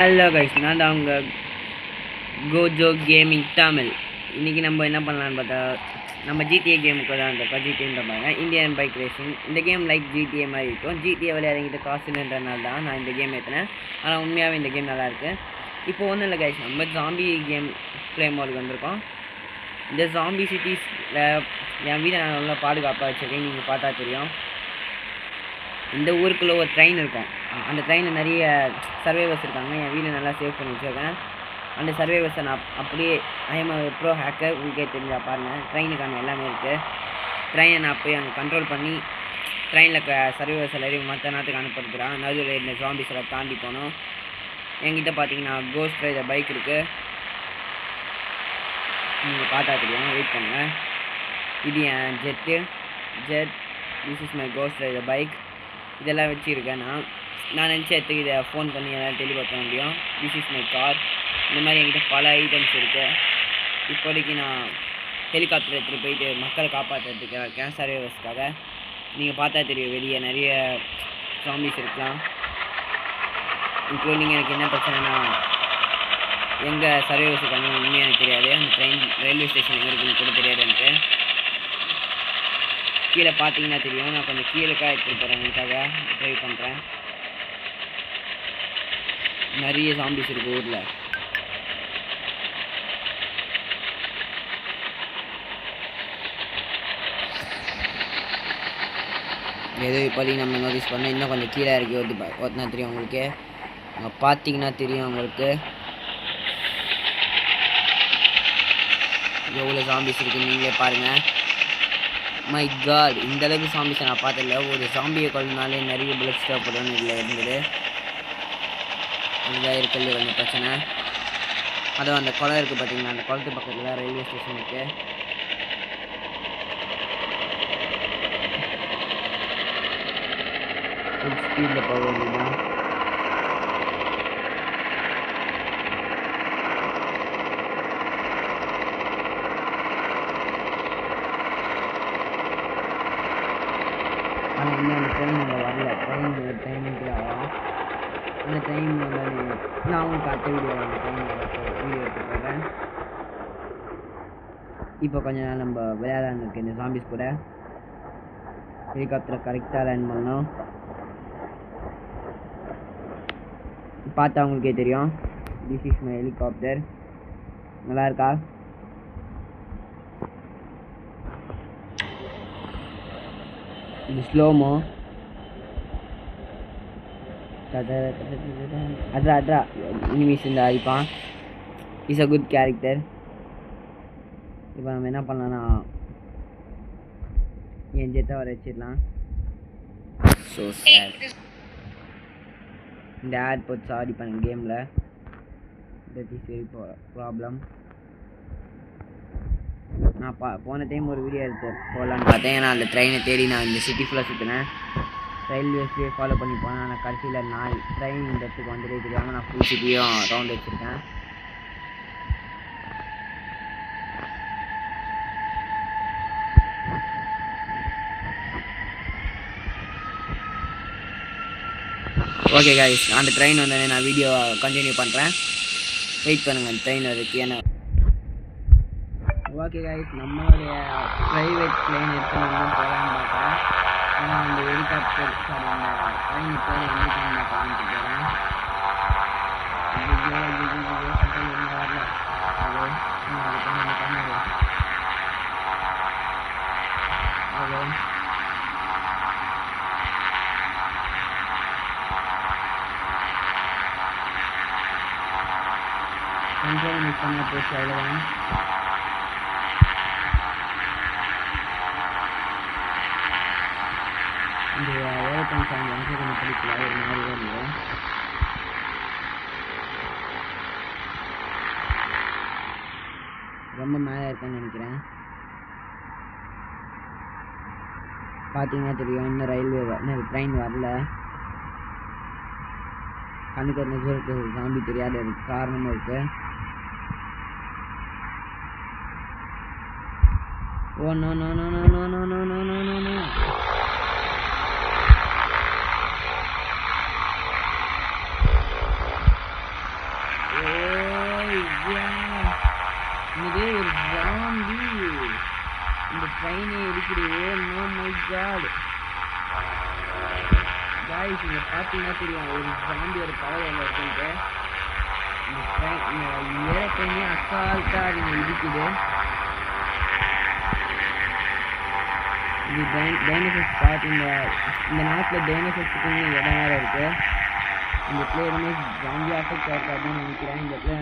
Hello guys, நான் தான் அவங்க கோஜோ கேமிங் தமிழ். இன்றைக்கி நம்ம என்ன பண்ணலான்னு பார்த்தா, நம்ம ஜிடிஏ கேமுக்கு தான் அந்த ஜிடிஏன்ற பாருங்க, இந்தியன் பைக் ரேசிங். இந்த கேம் லைக் ஜிடிஏ மாதிரி இருக்கும். ஜிடிஏ விளையாடிக்கிட்டு காசு இல்லைன்றனால தான் நான் இந்த கேம் ஏற்றினேன். ஆனால் உண்மையாகவே இந்த கேம் நல்லாயிருக்கு. இப்போ ஒன்றும் இல்லை கைஸ், நம்ம ஜாம்பி கேம் ப்ளே மோடுக்கு வந்திருக்கோம். இந்த ஜாம்பி சிட்டிஸில் என் வீட்டை நான் நல்லா பாதுகாப்பாக வச்சுருக்கேன். நீங்கள் பார்த்தா தெரியும். இந்த ஊருக்குள்ளே ஒரு ட்ரெயின் இருக்கும். அந்த ட்ரெயினில் நிறைய சர்வைவர்ஸ் இருக்காங்க. என் வீடு நல்லா சேவ் பண்ணி வச்சுருக்கேன். அந்த சர்வைவர்ஸை நான் அப்படியே ஐஎம் ப்ரோ ஹேக்கர், உங்களுக்கே தெரிஞ்சா பாருங்கள். ட்ரெயினுக்கான எல்லாமே இருக்குது. ட்ரெயினை நான் போய் அங்கே கண்ட்ரோல் பண்ணி ட்ரெயினில் சர்வைவர்ஸ் எல்லாரையும் மற்ற நாட்டுக்கு அனுப்பிடுறேன். நடுவில் இந்த ஜாம்பிஸ் எல்லாம் தாண்டி போனோம். என்கிட்ட பார்த்தீங்கன்னா கோஸ்ட் ரைடர் பைக் இருக்குது. நீங்கள் பார்த்தா தெரியும், வெயிட் பண்ணுங்கள். இது என் jet this is my ghost rider bike. இதெல்லாம் வச்சுருக்கேன். நான் நினச்ச இடத்துக்கு இதை ஃபோன் பண்ணி எல்லாம் தெளிவாக பண்ண முடியும். This is my car. இந்த மாதிரி என்கிட்ட பல ஐட்டம்ஸ் இருக்குது. இப்போதைக்கு நான் ஹெலிகாப்டர் எடுத்துகிட்டு போயிட்டு மக்களை காப்பாற்றுறதுக்கு இருக்கேன், சர்வைவர்ஸ்க்காக. நீங்கள் பார்த்தா தெரியும், வெளியே நிறைய ஜாம்பிஸ் இருக்கலாம். இன்க்ளூடிங் எனக்கு என்ன பிரச்சனைனா, எங்கே சர்வைவர்ஸ் இருக்காங்க உண்மையாக எனக்கு தெரியாது. அந்த ரயில்வே ஸ்டேஷன் எங்கே இருக்குன்னு கூட தெரியாது எனக்கு. கீழே பார்த்தீங்கன்னா தெரியும். நான் கொஞ்சம் கீழேக்காக எடுத்துகிட்டு போகிறேன், உங்களுக்காக ட்ரை பண்ணுறேன். நிறைய ஜாம்பிஸ் இருக்குது ஊரில். ஏதோ இப்போதைக்கு நம்ம நோட்டீஸ் பண்ணால் இன்னும் கொஞ்சம் கீழே இறக்கி ஓட்டினா தெரியும் உங்களுக்கு. அங்கே பார்த்தீங்கன்னா தெரியும் உங்களுக்கு எவ்வளோ ஜாம்பிஸ் இருக்குது, நீங்களே பாருங்கள். மை காட், இந்த அளவுக்கு ஜாம்பிஸை நான் பார்த்ததில்ல. ஒரு ஜாம்பியை கொள்ளினாலே நிறைய புல்லட்ஸ் தேவைப்படும். இதில் இருந்தது அதுதான் இருக்கிறது கொஞ்சம் பிரச்சனை. அதுவும் அந்த குளம் இருக்குது பார்த்தீங்கன்னா, அந்த குளத்து பக்கத்தில் தான் ரயில்வே ஸ்டேஷன் இருக்குது. ஃபுல் ஸ்பீடில் போக வேண்டியதான். ஆனால் இன்னும் அந்த ட்ரெயின் அங்கே வரல. ட்ரெயினுக்கு ஆகும். அந்த ட்ரெயின் நான் உங்களுக்கு அடுத்த வீடியோ அந்த வீடியோ எடுத்து போடுறேன். இப்போ கொஞ்ச நாள் நம்ம விளையாடான்னு இருக்கு இந்த ஜாம்பிஸ் கூட. ஹெலிகாப்டரை கரெக்டாக லேண்ட் பண்ணணும். பார்த்தா உங்களுக்கே தெரியும். This is my helicopter. நல்லா இருக்கா? இது ஸ்லோமோ. அட்ரா இனிமீஸ் இந்த அடிப்பான். Is a good character. இப்போ நம்ம என்ன பண்ணலாம்னா, என் ஜெட்டை வர வச்சிடலாம். So sad. இந்த ஆட் போட்டு அடிப்பாங்க கேமில். That is very problem. நான் போன டைம் ஒரு வீடியோ எடுத்து போகலான்னு பார்த்தேன். ஏன்னா அந்த ட்ரெயினை தேடி நான் இந்த சிட்டி ஃபுல்லாக சுற்றினேன். ரயில்வேஸ்லேயே ஃபாலோ பண்ணி போனேன். ஆனால் கடைசியில் நான் ட்ரெயின் இந்த இடத்துக்கு வந்துட்டே தெரியாமல் நான் ஃபுல் சிட்டியும் ரவுண்ட் வச்சுருக்கேன். ஓகே கைஸ், அந்த ட்ரெயின் வந்தோடனே நான் வீடியோ கண்டினியூ பண்ணுறேன். வெயிட் பண்ணுங்கள், அந்த ட்ரெயின் அதுக்கு. ஏன்னா ஓகே கைஸ், நம்மளுடைய ப்ரைவேட் பிளேன் எடுத்து நம்ம போகலான்னு பார்த்தேன். ஆனால் அந்த ஹெலிகாப்டர் அந்த ட்ரெயின் இப்போ எங்கே நான் பார்த்துட்டு போகிறேன். வரல கண்ட்ரோல் மிஸ் பண்ண போச்சு, அவ்வளோதான். இந்த ஏரோப்ளேன் சாங் எனக்கு கொஞ்சம் பிடிக்கல, ஒரு மாதிரி தான் இருந்தது. ரொம்ப மேலே இருக்கேன்னு நினைக்கிறேன். பார்த்தீங்கன்னா தெரியும், இன்னும் ட்ரெயின் வரல. கண்ணுக்கு அந்த தூரத்து ஜாம்பி தெரியாத காரணமும் இருக்குது. Oh no no no no no no no no no no. ட்ரெயினே இருக்குது. Oh no my god guys, இங்கே பார்த்தீங்கன்னா தெரியும் ஒரு ஜாம்பியோட பவர் எங்கே இருக்குன்ட்டு. இந்த ஏரோப்ளைனே அசால்ட்டாக அதுங்க இருக்குது. இது டைனோசர்ஸ் ஸ்பாட். இந்த நாட்டில் டைனோசர்ஸுக்குன்னு இடம் வேறு இருக்குது. இந்த இடத்துல எதுவுமே ஜாம்பி அஃபெக்ட் ஆகாதுன்னு நினைக்கிறேன். இந்த இடத்துல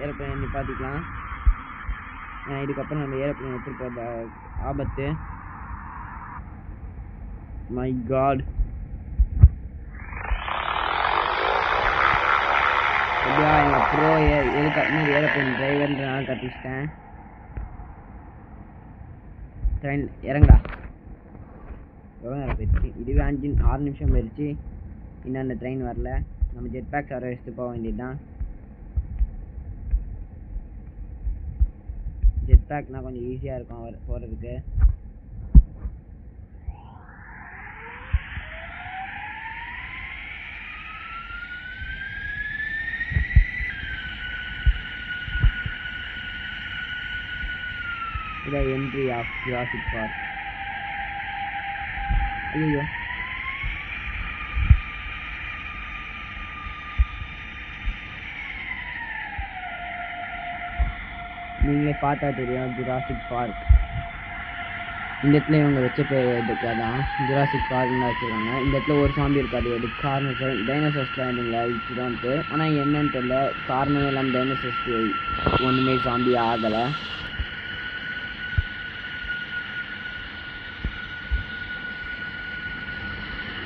ஏரோப்ளைன் நிப்பாட்டிக்கலாம். இதுக்கப்புறம் நம்ம ஏரோப்ளைன் எடுத்துகிட்டு போகிற ஆபத்து. மை காட், எப்படியா எங்கள் ப்ரோ இன்னும் ஏரோப்ளைன் டிரைவர்ன்றனால தப்பிச்சிட்டேன். ட்ரெயின் இறங்கா. எவ்வளோ நேரம் போயிடுச்சு? இதுவே 6 நிமிஷம் போயிடுச்சு. இன்னும் அந்த ட்ரெயின் வரல. நம்ம ஜெட் பேக் வர வச்சுட்டு போக வேண்டியது தான். ஜெட் பேக்னால் கொஞ்சம் ஈஸியாக இருக்கும் போகிறதுக்கு. இதான் என்ட்ரி ஆஃப் ஜுராசிக் பார்க். ஐயோ, நீங்களே பார்த்தா தெரியும் ஜுராசிக் பார்க். இந்த இடத்துல இவங்க வச்ச பேர் எடுக்காதான் ஜுராசிக் பார்க்னு வச்சுருக்காங்க. இந்த இடத்துல ஒரு சாம்பி இருக்காது. எது காரணம் டைனோசர்ஸ்லாம் இல்லைங்களா வச்சுதான்ட்டு. ஆனால் என்னன்னு தெரியல, காரணமே இல்லாமல் டைனோசர்ஸ் ஒன்றுமே சாம்பி ஆகலை.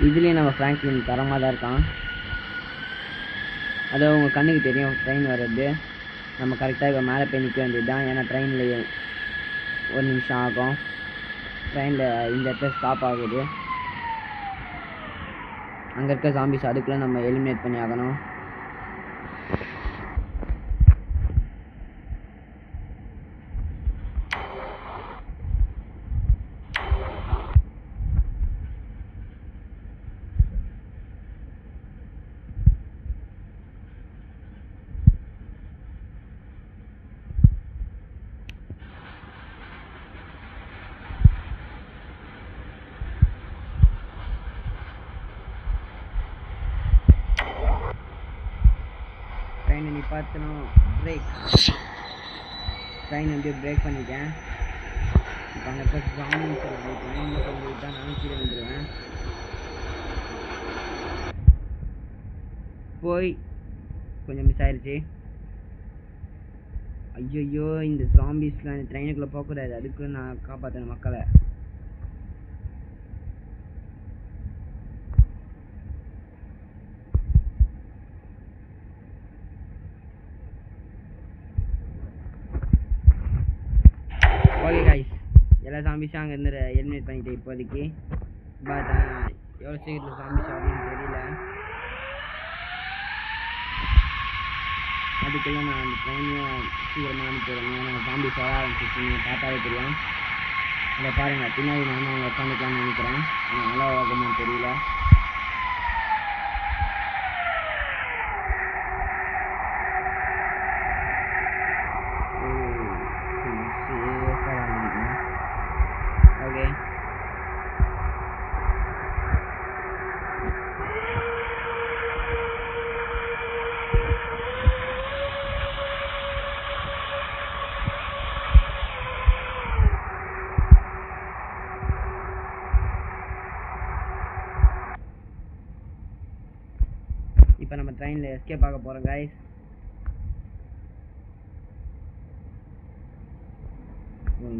இதுலேயும் நம்ம ஃப்ராங்க்லின் தரமாக தான் இருக்கான். அது உங்கள் கண்ணுக்கு தெரியும் ட்ரெயின் வர்றது. நம்ம கரெக்டாக இப்போ மேலே போய் நிற்க வேண்டியது தான். ஏன்னா ட்ரெயினில் 1 நிமிஷம் ஆகும். ட்ரெயினில் இந்த இடத்துல ஸ்டாப் ஆகுது. அங்கே இருக்க ஜாம்பிஸ் அதுக்குள்ளே நம்ம எலிமினேட் பண்ணி ஆகணும். ட்ரெயினை நிப்பாற்றணும். பிரேக். ட்ரெயின் வந்து பிரேக் பண்ணிட்டேன். இப்போ அங்கே இருக்க ஜாம்பிஸ் ட்ரெயினில் சொல்லிட்டு தான் நானும் கீழே வந்துடுவேன். போய் கொஞ்சம் மிஸ் ஆயிடுச்சு. ஐயோ, இந்த ஜாம்பிஸ்லாம் இந்த ட்ரெயினுக்குள்ளே போகக்கூடாது. அதுக்கு நான் காப்பாற்றணும் மக்களை. ஓகே காய்ஸ், எல்லா ஜாம்பிஸும் அங்கே இருந்து எலிமினேட் பண்ணிட்டேன் இப்போதைக்கு. பட் எவ்வளோ சீக்கிரத்தில் ஜாம்பிஸ் ஆகணும்னு தெரியல. அதுக்குள்ளே நான் அந்த ட்ரெயினையும் சீக்கிரமாக அனுப்பிடுவேன். ஏன்னா ஜாம்பிஸ் வர ஆரம்பிச்சிச்சு. நீங்கள் பார்த்தாவே தெரியும். அதை பாருங்கள், பின்னாடி நானும் அவங்க உட்காந்துக்கலாம்னு நினைக்கிறேன். ஆனால் நல்லா ஆகுமான்னு தெரியல. ஓகே, இப்போ நம்ம ட்ரெயினில் எஸ்கேப் ஆக போகிறோம் காய்ஸ். Oh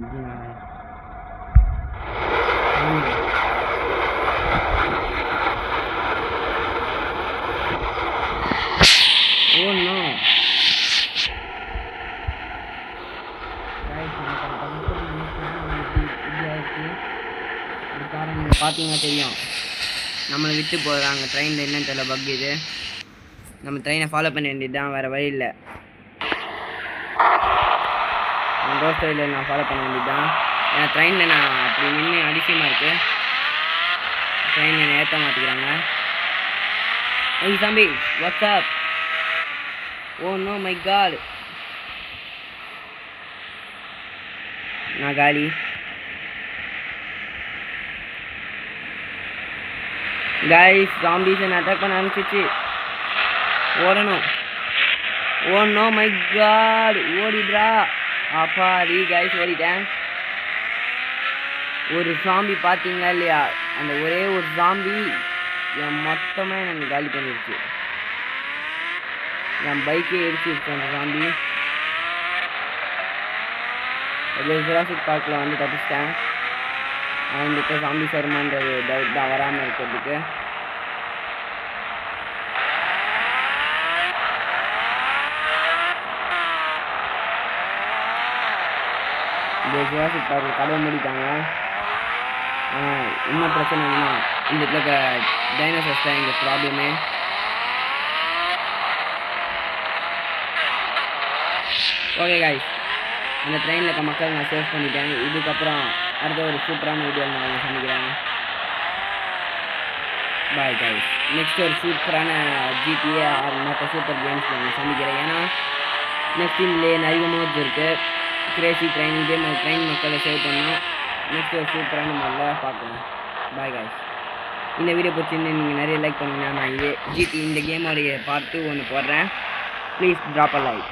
no. பார்த்தீங்கன்னா தெரியும் நம்மளை விட்டு போகிறாங்க. ட்ரெயினில் என்னன்னு தெரியல, பக் இது. நம்ம ட்ரெயினை ஃபாலோ பண்ண வேண்டியது தான், வேறு வழி இல்லை. ரோட் சைடில் நான் ஃபாலோ பண்ண வேண்டியது தான். ஏன்னா ட்ரெயினில் நான் அப்படி நின்று அதிசயமாக இருக்குது. ட்ரெயினில் ஏற்ற மாற்றிக்கிறாங்க. ஓய் தம்பி, what's up. Oh no my god, நான் காலி. கைஸ் ஜாம்பிஸ் என்ன அட்டாக் பண்ண ஆரம்பிச்சிச்சு. ஓடணும். ஓ நோ மை காட், ஓடிடுறா. அப்பாடி கைஸ் ஓடிட்டேன். ஒரு ஜாம்பி பார்த்தீங்களா இல்லையா, அந்த ஒரே ஒரு ஜாம்பி என் மொத்தமாக எனக்கு காலி பண்ணிடுச்சு. என் பைக்கே எரிச்சிருச்சு அந்த ஜாம்பி. ஜுராசிக் பார்க்கில் வந்து தப்பிச்சிட்டேன். அவனுக்கு ஜாம்பி சருமான்றது டவுட் தான் வராமல் இருக்கிறதுக்கு. இந்த ஜுராசிக் பார்க்கில் கதவை மூடிட்டாங்க. ஆனால் இன்னும் பிரச்சனை என்னன்னா, இந்த இடத்துல டைனோசர்ஸ் தான் எங்கள் ப்ராப்ளமே. ஓகே கைஸ், அந்த ட்ரெயினில் இருக்க மக்கள் நான் சேவ் பண்ணிட்டேன். இதுக்கப்புறம் அடுத்த ஒரு சூப்பரான வீடியோவில் நான் அவங்க சந்திக்கிறேன். Bye guys. நெக்ஸ்ட் ஒரு சூப்பரான ஜிடிஏ மற்ற சூப்பர் கேம்ஸில் நான் சந்திக்கிறேன். ஏன்னா நெக்ஸ்ட் இதிலே நிறைய மோட்ஸ் இருக்குது. கிரேசி ட்ரெயின், இதே மாதிரி ட்ரெயின் மக்களை சேவ் பண்ணோம். நெக்ஸ்ட் ஒரு சூப்பரான மாதிரில் பார்க்கலாம். Bye guys. இந்த வீடியோ பிடிச்சிருந்து நீங்கள் நிறைய லைக் பண்ணுங்கன்னா நான் இந்த கேமோடைய பார்த்து ஒன்று போடுறேன். Please drop a like.